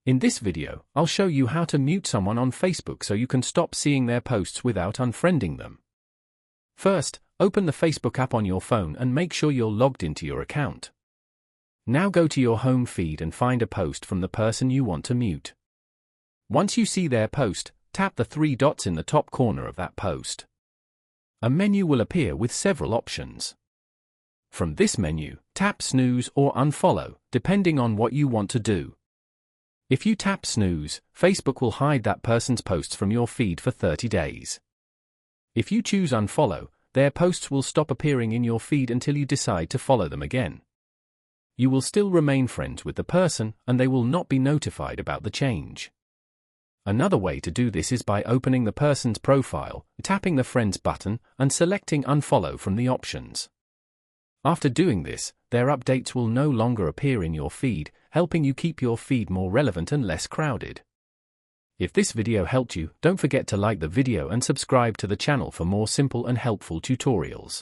In this video, I'll show you how to mute someone on Facebook so you can stop seeing their posts without unfriending them. First, open the Facebook app on your phone and make sure you're logged into your account. Now go to your home feed and find a post from the person you want to mute. Once you see their post, tap the three dots in the top corner of that post. A menu will appear with several options. From this menu, tap snooze or unfollow, depending on what you want to do. If you tap snooze, Facebook will hide that person's posts from your feed for 30 days. If you choose unfollow, their posts will stop appearing in your feed until you decide to follow them again. You will still remain friends with the person, and they will not be notified about the change. Another way to do this is by opening the person's profile, tapping the Friends button, and selecting Unfollow from the options. After doing this, their updates will no longer appear in your feed, helping you keep your feed more relevant and less crowded. If this video helped you, don't forget to like the video and subscribe to the channel for more simple and helpful tutorials.